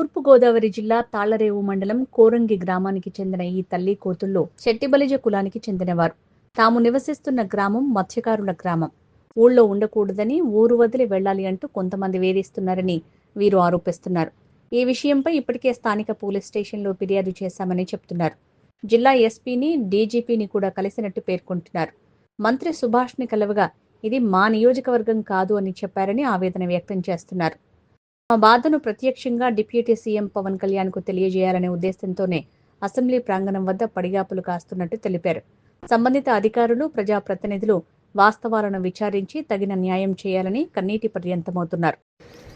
తూర్పుగోదావరి జిల్లా తాళ్లరేవు మండలం కోరంగి గ్రామానికి చెందిన ఈ తల్లి కూతుళ్లు శెట్టిబలిజ కులానికి చెందినవారు. తాము నివసిస్తున్న గ్రామం మత్స్యకారుల గ్రామం. ఊళ్ళో ఉండకూడదని, ఊరు వదిలి వెళ్లాలి అంటూ కొంతమంది వేధిస్తున్నారని వీరు ఆరోపిస్తున్నారు. ఈ విషయంపై ఇప్పటికే స్థానిక పోలీస్ స్టేషన్లో ఫిర్యాదు చేశామని చెప్తున్నారు. జిల్లా ఎస్పీని, డీజీపీని కూడా కలిసినట్టు పేర్కొంటున్నారు. మంత్రి సుభాష్ని కలవగా ఇది మా నియోజకవర్గం కాదు అని చెప్పారని ఆవేదన వ్యక్తం చేస్తున్నారు. మా బాధను ప్రత్యక్షంగా డిప్యూటీ సీఎం పవన్ కళ్యాణ్కు తెలియజేయాలనే ఉద్దేశంతోనే అసెంబ్లీ ప్రాంగణం వద్ద పడిగాపులు కాస్తున్నట్టు తెలిపారు. సంబంధిత అధికారులు, ప్రజాప్రతినిధులు వాస్తవాలను విచారించి తగిన న్యాయం చేయాలని కన్నీటి పర్యంతమవుతున్నారు.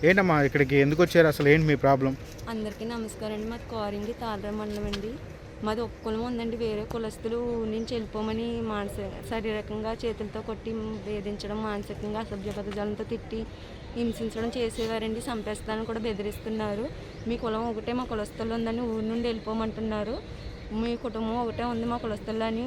ఏంటమ్మా ఇక్కడికి ఎందుకు వచ్చారు? అసలు ఏంటి మీ ప్రాబ్లం? అందరికీ నమస్కారం అండి. మాది కోరంగి తాళ్లరేవు మండలం అండి. మాది ఒక్క కులం ఉందండి. వేరే కులస్తులు నుంచి వెళ్ళిపోమని శారీరకంగా చేతులతో కొట్టి వేధించడం, మానసికంగా అసభ్య పదజాలంతో తిట్టి హింసించడం చేసేవారండి. చంపేస్తానని కూడా బెదిరిస్తున్నారు. మీ కులం ఒకటే, మా కులస్తులు ఉందని ఊరి నుండి వెళ్ళిపోమంటున్నారు. మీ కుటుంబం ఒకటే ఉంది, మా కులస్తులు అని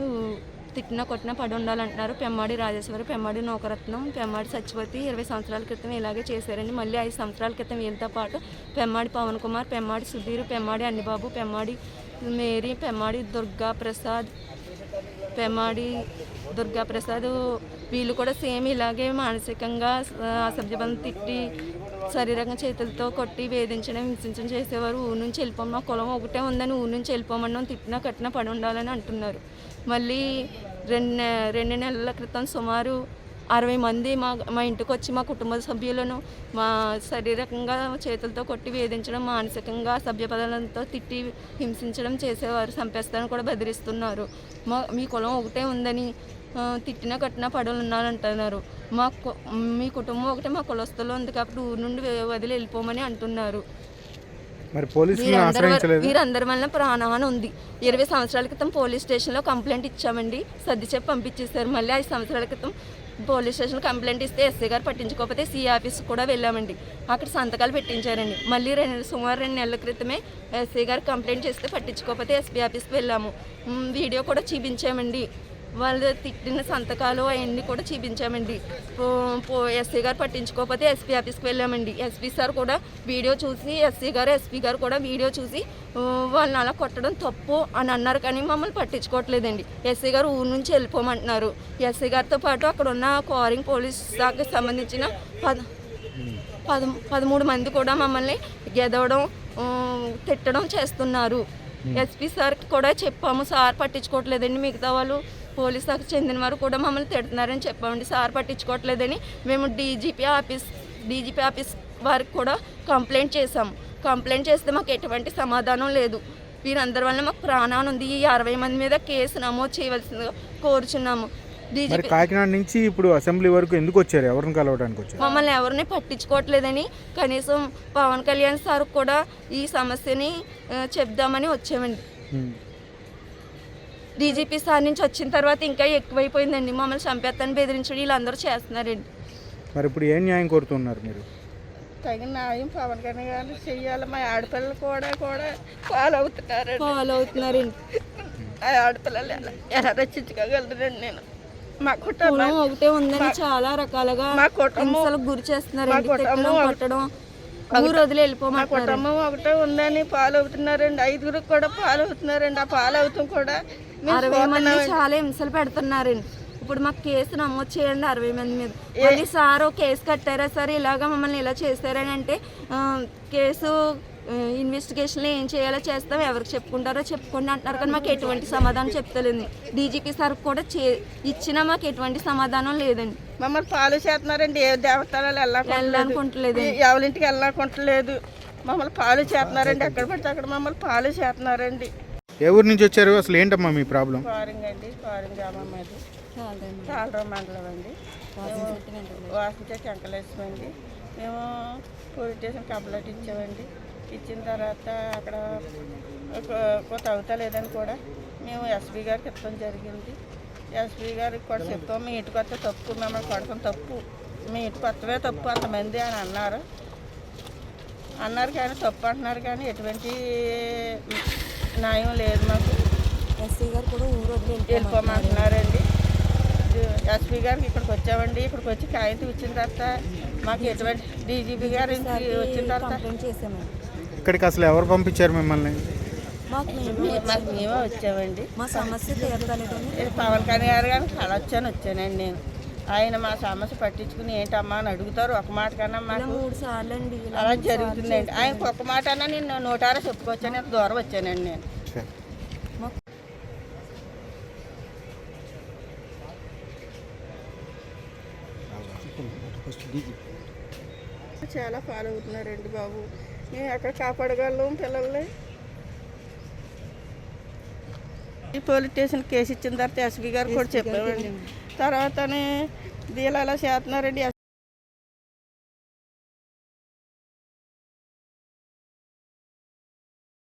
తిట్టినా కొట్టినా పడి ఉండాలంటున్నారు. పెమ్మాడి రాజేశ్వరి, పెమ్మాడి నౌకరత్నం, పెమ్మాడి సత్యవతి 20 సంవత్సరాల క్రితం ఇలాగే చేశారండి. మళ్ళీ 5 సంవత్సరాల క్రితం వీళ్ళతో పాటు పెమ్మాడి పవన్ కుమార్, పెమ్మాడి సుధీర్, పెమ్మాడి అన్నిబాబు, పెమ్మాడి మేరీ, పెమ్మాడి దుర్గా ప్రసాద్, పెమ్మాడి దుర్గా ప్రసాద్ వీళ్ళు కూడా సేమ్ ఇలాగే మానసికంగా అసభ్యబంధం తిట్టి శరీరంగా చేతులతో కొట్టి వేధించడం, హింసించడం చేసేవారు. ఊరి నుంచి వెళ్ళిపోమని, మా కులం ఒకటే ఉందని ఊరి నుంచి వెళ్ళిపోమన్నాం, తిట్టినా కట్టినా పడి ఉండాలని అంటున్నారు. మళ్ళీ 2 నెలల క్రితం సుమారు 60 మంది మా ఇంటికి వచ్చి మా కుటుంబ సభ్యులను మా శారీరకంగా చేతులతో కొట్టి వేధించడం, మానసికంగా సభ్యపదాలతో తిట్టి హింసించడం చేసేవారు. చంపేస్తారని కూడా బెదిరిస్తున్నారు. మీ కులం ఒకటే ఉందని తిట్టినా కట్టినా పడులు ఉన్నారంటున్నారు. మీ కుటుంబం ఒకటే, మా కులస్తులు ఉంది కాబట్టి ఊరి నుండి వదిలి వెళ్ళిపోమని అంటున్నారు. వీరందరి వల్ల ప్రాణహాని ఉంది. 20 సంవత్సరాల క్రితం పోలీస్ స్టేషన్లో కంప్లైంట్ ఇచ్చామండి. సర్ది చెప్పి పంపించేశారు. మళ్ళీ 5 సంవత్సరాల క్రితం పోలీస్ స్టేషన్ కంప్లైంట్ ఇస్తే ఎస్ఐ గారు పట్టించుకోకపోతే సిఐ ఆఫీస్కి కూడా వెళ్ళామండి. అక్కడ సంతకాలు పెట్టించారండి. మళ్ళీ సుమారు 2 నెలల క్రితమే ఎస్ఐ గారు కంప్లైంట్ చేస్తే పట్టించుకోకపోతే ఎస్పీ ఆఫీస్కి వెళ్ళాము. వీడియో కూడా చూపించామండి. వాళ్ళు తిట్టిన సంతకాలు అవన్నీ కూడా చూపించామండి. ఎస్ఐ గారు పట్టించుకోకపోతే ఎస్పీ ఆఫీస్కి వెళ్ళామండి. ఎస్పీ సార్ కూడా వీడియో చూసి, ఎస్పీ గారు కూడా వీడియో చూసి వాళ్ళని అలా కొట్టడం తప్పు అని అన్నారు. కానీ మమ్మల్ని పట్టించుకోవట్లేదండి. ఎస్ఐ గారు ఊరి నుంచి వెళ్ళిపోమంటున్నారు. ఎస్ఐ గారితో పాటు అక్కడ ఉన్న కోరింగ్ పోలీస్ శాఖకు సంబంధించిన 13 మంది కూడా మమ్మల్ని గెదవడం, తిట్టడం చేస్తున్నారు. ఎస్పీ సార్కి కూడా చెప్పాము, సార్ పట్టించుకోవట్లేదండి. మిగతా వాళ్ళు పోలీస్ శాఖకు చెందిన వారు కూడా మమ్మల్ని తిడుతున్నారని చెప్పామండి. సార్ పట్టించుకోవట్లేదని మేము డీజీపీ ఆఫీస్ వారికి కూడా కంప్లైంట్ చేసాము. కంప్లైంట్ చేస్తే మాకు ఎటువంటి సమాధానం లేదు. వీరందరి వల్ల మాకు ప్రాణాన్ని ఉంది. ఈ 60 మంది మీద కేసు నమోదు చేయవలసిందిగా కోరుచున్నాము. కాకినాడ నుంచి ఇప్పుడు అసెంబ్లీ వరకు ఎందుకు వచ్చారు? ఎవరిని కలవడానికి వచ్చారు? మమ్మల్ని ఎవరిని పట్టించుకోవట్లేదని, కనీసం పవన్ కళ్యాణ్ సార్ కూడా ఈ సమస్యని చెప్దామని వచ్చామండి. డీజీపీ సార్ నుంచి వచ్చిన తర్వాత ఇంకా ఎక్కువైపోయిందండి. మమ్మల్ని చంపేస్తాను బెదిరించడం వీళ్ళందరూ చేస్తున్నారండి. మరి ఇప్పుడు ఏం న్యాయం కోరుతున్నారు మీరు? తగిన న్యాయం పవన్ కళ్యాణ్ గారు చెయ్యాలి. మా ఆడపిల్లలు కూడా ఫాలో అవుతున్నారండి. ఆ ఆడపిల్లలు ఎలా రక్షించుకోగలరండి? నేను మా కుటుంబం ఒకటే ఉందని చాలా రకాలుగా గురి చేస్తున్నారండి. కొట్టడం, ఊరు వదిలి వెళ్ళిపోమా. కుటుంబం ఒకటే ఉందని ఫాలో అవుతున్నారండి. 5గురికి కూడా ఫాలో అవుతున్నారండి. ఆ ఫాలో అవుతాం కూడా 60 మంది చాలా హింసలు పెడుతున్నారండి. ఇప్పుడు మాకు కేసు నమోదు చేయండి 60 మంది మీద. మళ్ళీ సార్ కేసు కట్టారా సార్, ఇలాగా మమ్మల్ని ఇలా చేశారని అంటే కేసు ఇన్వెస్టిగేషన్లో ఏం చేయాలో చేస్తాం, ఎవరికి చెప్పుకుంటారో చెప్పుకోండి అంటున్నారు. కానీ మాకు ఎటువంటి సమాధానం చెప్తలేదు. డీజీపీ సార్ కూడా ఇచ్చినా మాకు ఎటువంటి సమాధానం లేదండి. మమ్మల్ని ఫాలో చేస్తున్నారండి. ఏ దేవతలు వెళ్ళాలనుకుంటలేదు, ఎవరింటికి వెళ్ళాలనుకుంటలేదు. మమ్మల్ని ఫాలో చేస్తున్నారండి. ఎక్కడ పడితే అక్కడ మమ్మల్ని ఫాలో చేస్తున్నారండి. ఏ ఊరు నుంచి వచ్చారు? అసలు ఏంటమ్మా మీ ప్రాబ్లం? కోరింగ్ అండి. కోరింగ్ గ్రామం అది తాళ్లరేవు మండలం అండి. వాసించే వెంకటేశ్వరం అండి. మేము పోలీస్ స్టేషన్ కంప్లైంట్ ఇచ్చామండి. ఇచ్చిన తర్వాత అక్కడ కొంత అవుతలేదని కూడా మేము ఎస్పీ గారికి ఇవ్వడం జరిగింది. ఎస్పీ గారికి కూడా చెప్తాం, మీ ఇంటికి వస్తే తప్పు, మిమ్మల్ని కొడతాం తప్పు, మీ ఇంటికి వస్తవే తప్పు అంతమంది అని అన్నారు. కానీ తప్పు అంటున్నారు. కానీ ఎటువంటి న్యాయం లేదు మాకు. ఎస్పీ గారు కూడా ఊరు వెళ్ళిపోమంటున్నారండి. ఎస్పీ గారికి ఇక్కడికి వచ్చామండి. ఇక్కడికి వచ్చి కాగితం ఇచ్చిన తర్వాత మాకు ఎటువంటి డీజీపీ గారు వచ్చిన తర్వాత ఇక్కడికి అసలు ఎవరు పంపించారు మిమ్మల్ని? మాకు మేమే వచ్చామండి. మా సమస్య తీరలేదని ఇది పవన్ కళ్యాణ్ గారిని వచ్చానండి నేను. ఆయన మా సమస్య పట్టించుకుని ఏంటమ్మా అని అడుగుతారు. ఒక మాట కన్నా మాకు 3 సార్లు అండి అలా జరుగుతుందండి. ఆయనకు ఒక మాట అన్నా నేను నోటారా చెప్పుకోవచ్చాను. ఎంత దూరం వచ్చానండి నేను. చాలా ఫాలో అవుతున్నారండి బాబు. మేము ఎక్కడ కాపాడగలం పిల్లల్ని? ఈ పోలీస్ స్టేషన్ కేసు ఇచ్చిన తర్వాత ఎస్పీ గారు కూడా చెప్పామండి. తర్వాతనే దీనిలో అలా చేస్తున్నారండి.